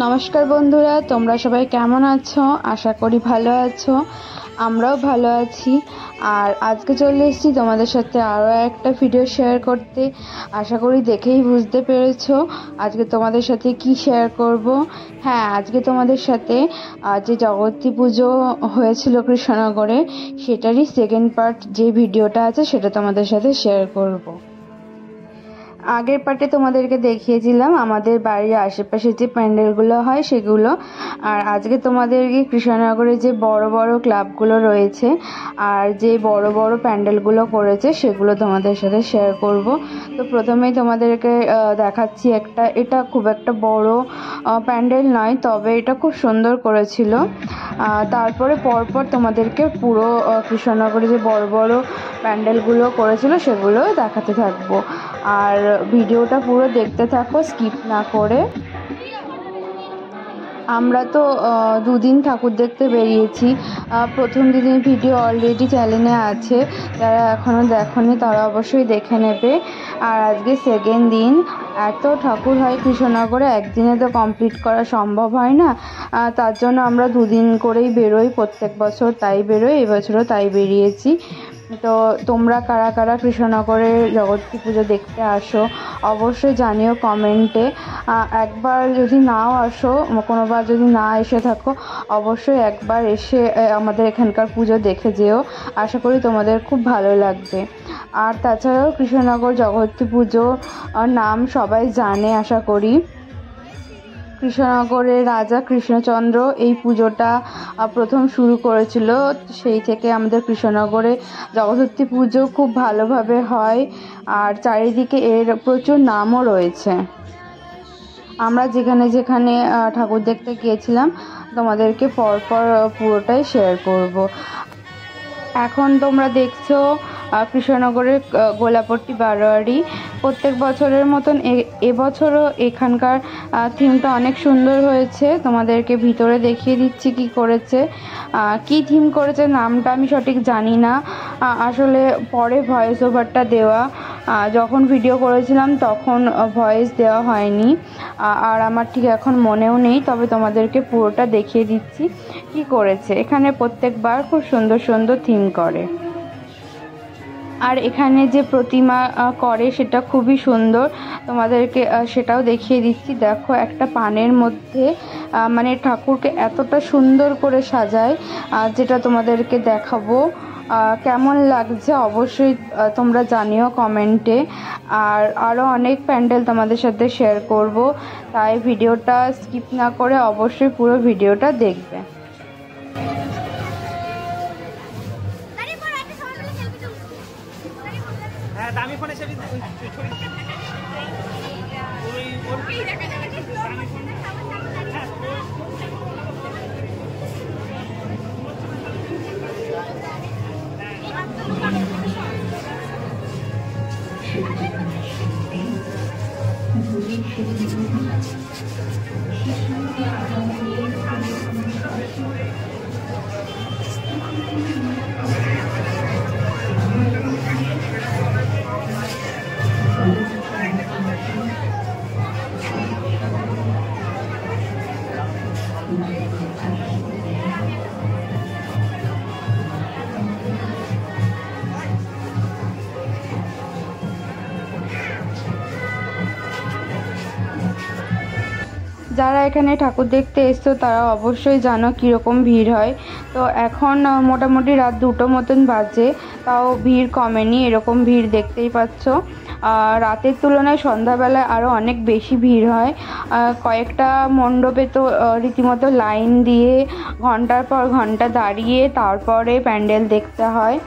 নমস্কার বন্ধুরা, তোমরা সবাই কেমন আছো? আশা করি ভালো আছো। আমরাও ভালো আছি। আর আজকে চলে এসেছি তোমাদের সাথে আরও একটা ভিডিও শেয়ার করতে। আশা করি দেখেই বুঝতে পেরেছো আজকে তোমাদের সাথে কি শেয়ার করব। হ্যাঁ, আজকে তোমাদের সাথে যে জগদ্ধাত্রী পুজো হয়েছিল কৃষ্ণনগরে, সেটারই সেকেন্ড পার্ট যে ভিডিওটা আছে সেটা তোমাদের সাথে শেয়ার করব। আগের পার্টে তোমাদেরকে দেখিয়েছিলাম আমাদের বাড়ির আশেপাশে যে প্যান্ডেলগুলো হয় সেগুলো, আর আজকে তোমাদেরকে কৃষ্ণনগরে যে বড় বড় ক্লাবগুলো রয়েছে আর যে বড় বড় প্যান্ডেলগুলো করেছে সেগুলো তোমাদের সাথে শেয়ার করব। তো প্রথমেই তোমাদেরকে দেখাচ্ছি এটা খুব একটা বড় প্যান্ডেল নয়, তবে এটা খুব সুন্দর করেছিল। তারপরে পরপর তোমাদেরকে পুরো কৃষ্ণনগরে যে বড় বড় প্যান্ডেলগুলো করেছিল সেগুলো দেখাতে থাকবো। আর ভিডিওটা পুরো দেখতে থাকো, স্কিপ না করে। আমরা তো দুদিন ঠাকুর দেখতে বেরিয়েছি। প্রথম দিনের ভিডিও অলরেডি চ্যানেলে আছে, যারা এখনও দেখোনি তারা অবশ্যই দেখে নেবে। আর আজকে সেকেন্ড দিন। এত ঠাকুর হয় কৃষ্ণনগরে, একদিনে তো কমপ্লিট করা সম্ভব হয় না। তার জন্য আমরা দুদিন করেই বেরোই, প্রত্যেক বছর তাই বেরোই, এবছরও তাই বেরিয়েছি। তো তোমরা কারা কারা কৃষ্ণনগরের জগদ্ধাত্রী পুজো দেখতে আসো অবশ্যই জানিও কমেন্টে। একবার যদি নাও আসো, কোনোবার যদি না এসে থাকো, অবশ্যই একবার এসে আমাদের এখানকার পুজো দেখে যেও। আশা করি তোমাদের খুব ভালো লাগবে। আর তাছাড়াও কৃষ্ণনগর জগদ্ধাত্রী পুজো নাম সবাই জানে আশা করি। কৃষ্ণনগরের রাজা কৃষ্ণচন্দ্র এই পুজোটা প্রথম শুরু করেছিল। সেই থেকে আমাদের কৃষ্ণনগরে জগদ্ধাত্রী পুজো খুব ভালোভাবে হয়, আর চারিদিকে এর প্রচুর নামও রয়েছে। আমরা যেখানে যেখানে ঠাকুর দেখতে গিয়েছিলাম তোমাদেরকে পরপর পুরোটাই শেয়ার করব। এখন তোমরা দেখছো কৃষ্ণনগরের গোলাপট্টি বারোয়ারি। প্রত্যেক বছরের মতন এবছরও এখানকার থিমটা অনেক সুন্দর হয়েছে। তোমাদেরকে ভিতরে দেখিয়ে দিচ্ছি কি করেছে, কি থিম করেছে নামটা আমি সঠিক জানি না। আসলে পরে ভয়েস ওভারটা দেওয়া, যখন ভিডিও করেছিলাম তখন ভয়েস দেওয়া হয়নি, আর আমার ঠিক এখন মনেও নেই। তবে তোমাদেরকে পুরোটা দেখিয়ে দিচ্ছি কি করেছে। এখানে প্রত্যেকবার খুব সুন্দর সুন্দর থিম করে, আর এখানে যে প্রতিমা করে সেটা খুবই সুন্দর। তোমাদেরকে সেটাও দেখিয়ে দিচ্ছি। দেখো, একটা পানের মধ্যে মানে ঠাকুরকে এতটা সুন্দর করে সাজায়, যেটা তোমাদেরকে দেখাবো। কেমন লাগছে অবশ্যই তোমরা জানিও কমেন্টে। আর আরও অনেক প্যান্ডেল তোমাদের সাথে শেয়ার করব, তাই ভিডিওটা স্কিপ না করে অবশ্যই পুরো ভিডিওটা দেখবে। দামি ফোনে ছবি দেখা যাবে। যারা এখানে ঠাকুর দেখতে এসছো তারা অবশ্যই জানো কীরকম ভিড় হয়। তো এখন মোটামুটি রাত 2টো মতন বাজে, তাও ভিড় কমেনি, এরকম ভিড় দেখতেই পাচ্ছ। রাতের তুলনায় সন্ধ্যাবেলায় আরও অনেক বেশি ভিড় হয়। কয়েকটা মণ্ডপে তো রীতিমতো লাইন দিয়ে ঘন্টার পর ঘন্টা দাঁড়িয়ে তারপরে প্যান্ডেল দেখতে হয়।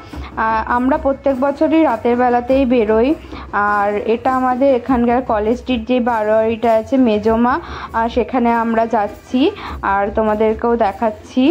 আমরা প্রত্যেক বছরই রাতের বেলাতেই বেরোই। আর এটা আমাদের এখানকার কলেজ স্ট্রিট যে বারোয়ারিটা আছে মেজমা, সেখানে আমরা যাচ্ছি আর তোমাদেরকেও দেখাচ্ছি।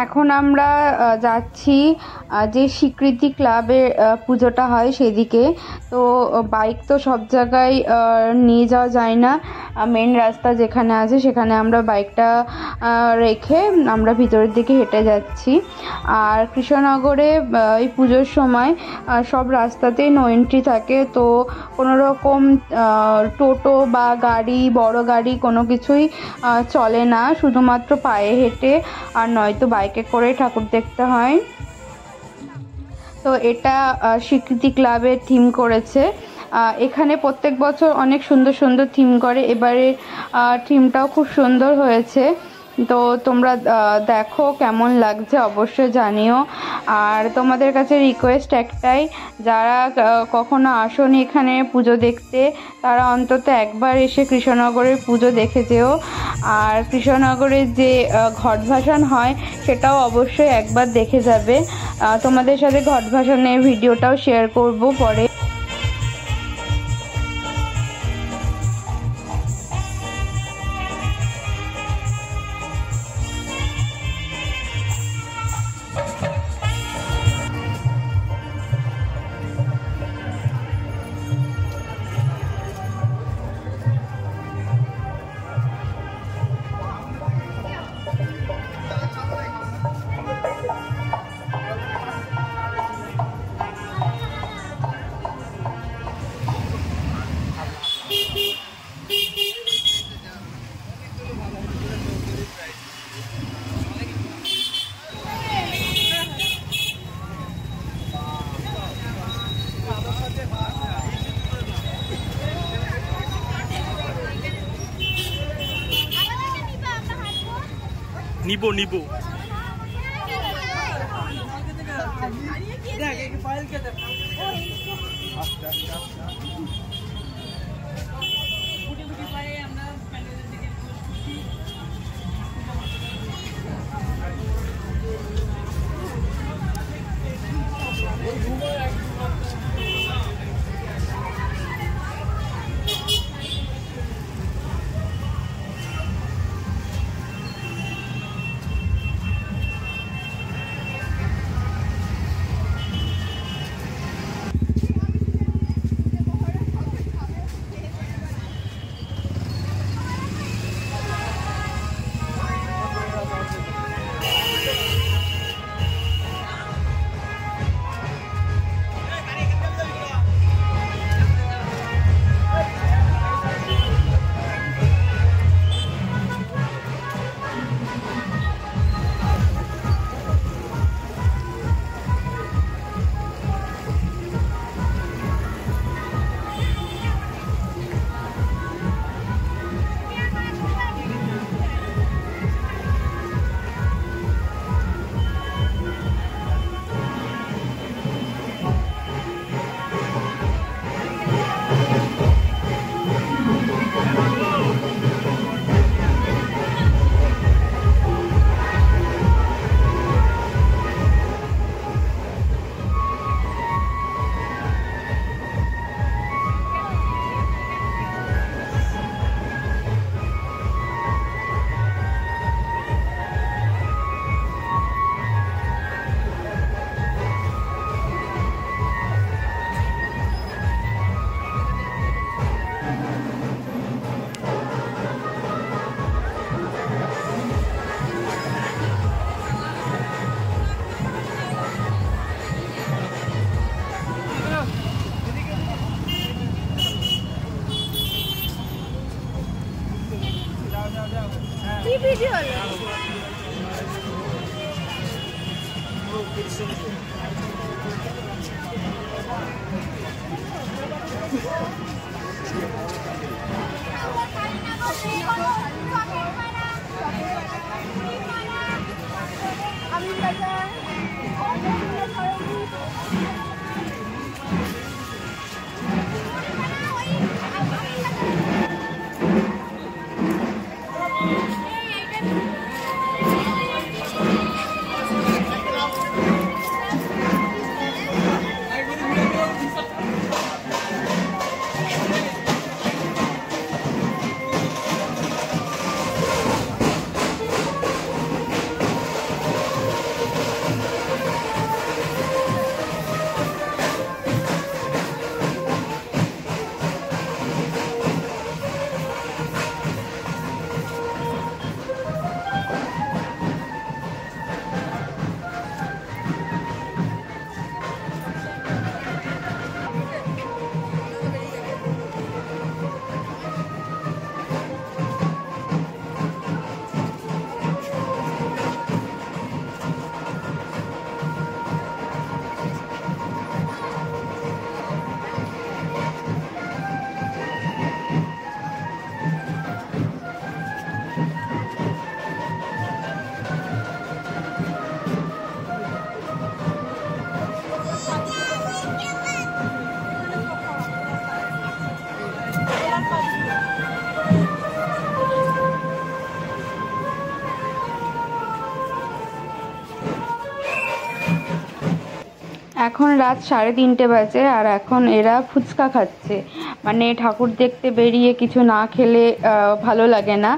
এখন আমরা যাচ্ছি যে স্বীকৃতি ক্লাবে পুজোটা হয় সেদিকে। তো বাইক তো সব জায়গায় নিয়ে যাওয়া যায় না, মেন রাস্তা যেখানে আছে সেখানে আমরা বাইকটা রেখে আমরা ভিতরের দিকে হেঁটে যাচ্ছি। আর কৃষ্ণনগরে এই পুজোর সময় সব রাস্তাতেই নো এন্ট্রি থাকে, তো কোনো রকম টোটো বা গাড়ি, বড় গাড়ি কোনো কিছুই চলে না, শুধুমাত্র পায়ে হেঁটে আর নয়তো বাইকে করে ঠাকুর দেখতে হয়। তো এটা স্বীকৃতি ক্লাবের থিম করেছে। এখানে প্রত্যেক বছর অনেক সুন্দর সুন্দর থিম করে, এবারে থিমটাও খুব সুন্দর হয়েছে। তো তোমরা দেখো কেমন লাগছে অবশ্যই জানিও। আর তোমাদের কাছে রিকোয়েস্ট একটাই, যারা কখনো আসোনি এখানে পুজো দেখতে তারা অন্তত একবার এসে কৃষ্ণনগরের পুজো দেখে যেও। আর কৃষ্ণনগরের যে ঘট ভাসান হয় সেটাও অবশ্যই একবার দেখে যাবে। তোমাদের সাথে ঘট ভাসানের ভিডিওটাও শেয়ার করব পরে। নিবো নিবো এখন রাত 3:30 বাজে আর এখন এরা ফুচকা খাচ্ছে। মানে ঠাকুর দেখতে বেরিয়ে কিছু না খেলে ভালো লাগে না,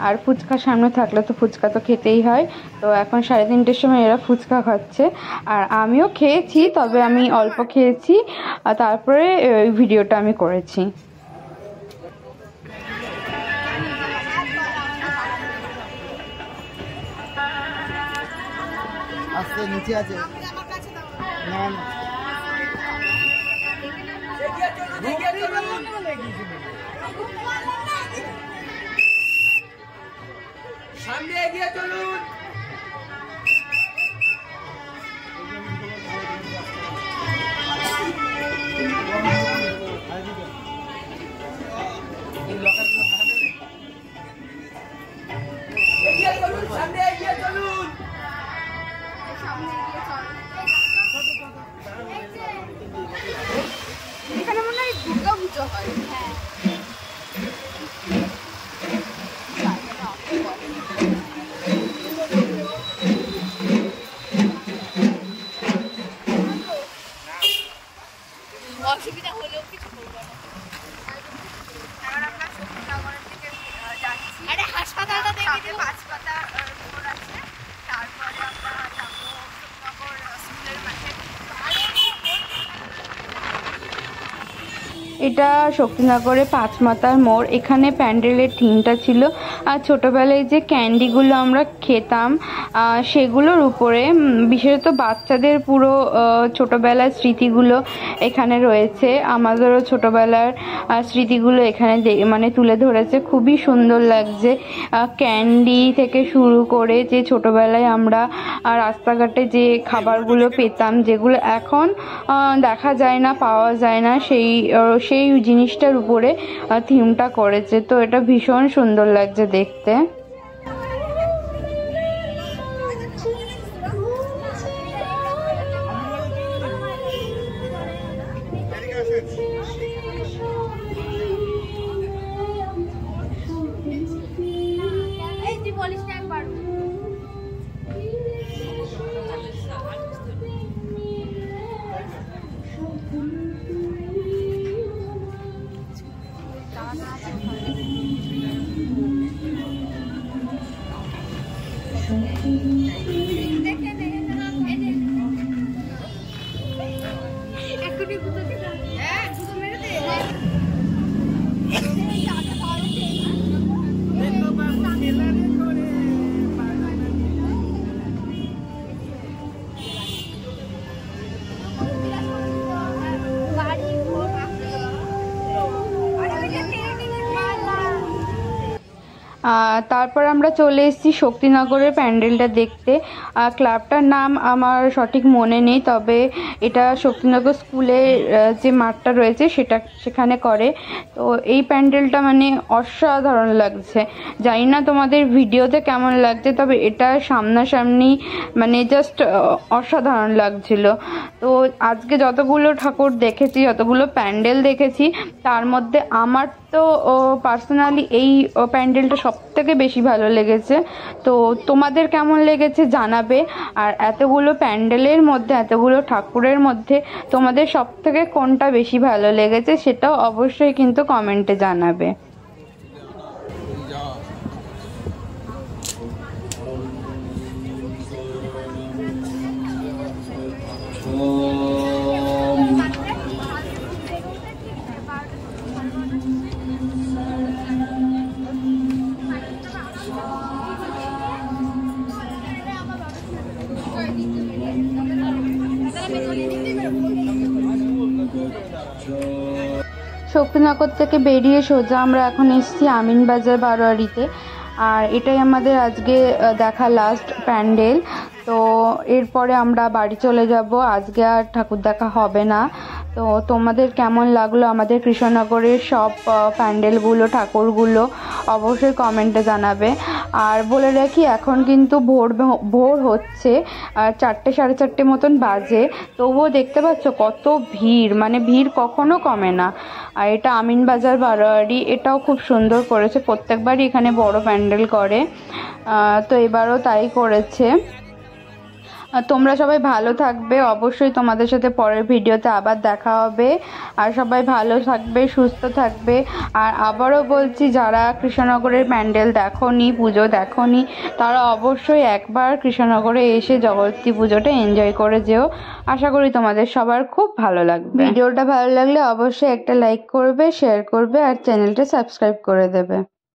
আর ফুচকা সামনে থাকলে তো ফুচকা তো খেতেই হয়। তো এখন 3:30-র সময় এরা ফুচকা খাচ্ছে, আর আমিও খেয়েছি, তবে আমি অল্প খেয়েছি, আর তারপরে ভিডিওটা আমি করেছি। আস্তে নিচে আছে না না সামনে এগিয়ে চলুন। এগিয়ে চলুন, সামনে এগিয়ে চলুন। এখানে মনে হয় দুর্গা পুজো হয়। অসুবিধা হলেও কিছু করবো না। এবার আমরা শক্তিনগরের দিকে যাচ্ছি। আরে হাসপাতালটা দেখে 5 পাতা মোড় আছে, তারপরে আমরা যাবো শক্তিনগর স্কুলের মাঠে। এটা শক্তিনগরে 5 মাতার মোড়। এখানে প্যান্ডেলের থিমটা ছিল, আর ছোটোবেলায় যে ক্যান্ডিগুলো আমরা খেতাম সেগুলোর উপরে, বিশেষত বাচ্চাদের পুরো ছোটোবেলার স্মৃতিগুলো এখানে রয়েছে। আমাদেরও ছোটোবেলার স্মৃতিগুলো এখানে মানে তুলে ধরেছে, খুবই সুন্দর লাগছে। ক্যান্ডি থেকে শুরু করে যে ছোটোবেলায় আমরা রাস্তাঘাটে যে খাবারগুলো পেতাম, যেগুলো এখন দেখা যায় না, পাওয়া যায় না, সেই জিনিসটার উপরে থিমটা করেছে। তো এটা ভীষণ সুন্দর লাগছে দেখতে। তারপর আমরা চলে এসেছি শক্তিনগরের প্যান্ডেলটা দেখতে। ক্লাবটার নাম আমার সঠিক মনে নেই, তবে এটা শক্তিনগর স্কুলের যে মাঠটা রয়েছে সেখানে করে। তো এই প্যান্ডেলটা মানে অসাধারণ লাগছে। জানি না তোমাদের ভিডিওতে কেমন লাগছে, তবে এটা সামনাসামনি মানে জাস্ট অসাধারণ লাগছিল। তো আজকে যতগুলো ঠাকুর দেখেছি, যতগুলো প্যান্ডেল দেখেছি, তার মধ্যে আমার তো পার্সোনালি এই প্যান্ডেলটা সবথেকে বেশি ভালো লেগেছে। তো তোমাদের কেমন লেগেছে জানাবে। আর এতগুলো প্যান্ডেলের মধ্যে, এতগুলো ঠাকুরের মধ্যে তোমাদের সবথেকে কোনটা বেশি ভালো লেগেছে সেটাও অবশ্যই কিন্তু কমেন্টে জানাবে। শক্তিনগর থেকে বেরিয়ে সোজা আমরা এখন এসেছি আমিনবাজার বারোয়ারিতে, আর এটাই আমাদের আজকে দেখা লাস্ট প্যান্ডেল। তো এরপরে আমরা বাড়ি চলে যাব, আজকে আর ঠাকুর দেখা হবে না। তো তোমাদের কেমন লাগলো আমাদের কৃষ্ণনগরের সব প্যান্ডেলগুলো, ঠাকুরগুলো অবশ্যই কমেন্টে জানাবে। আর বলে রাখি, এখন কিন্তু ভোর হচ্ছে, 4টে 4:30 মতন বাজে, তবুও দেখতে পাচ্ছ কত ভিড়, মানে ভিড় কখনো কমে না। আর এটা আমিনবাজার বারোয়ারি, এটাও খুব সুন্দর করেছে, প্রত্যেকবারই এখানে বড় প্যান্ডেল করে, তো এবারও তাই করেছে। তোমরা সবাই ভালো থাকবে, অবশ্যই তোমাদের সাথে পরের ভিডিওতে আবার দেখা হবে। আর সবাই ভালো থাকবে, সুস্থ থাকবে। আর আবারও বলছি, যারা কৃষ্ণনগরের প্যান্ডেল দেখোনি, পুজো দেখোনি, তারা অবশ্যই একবার কৃষ্ণনগরে এসে জগদ্ধাত্রী পুজোটা এনজয় করে যেও। আশা করি তোমাদের সবার খুব ভালো লাগবে। ভিডিওটা ভালো লাগলে অবশ্যই একটা লাইক করবে, শেয়ার করবে আর চ্যানেলটা সাবস্ক্রাইব করে দেবে।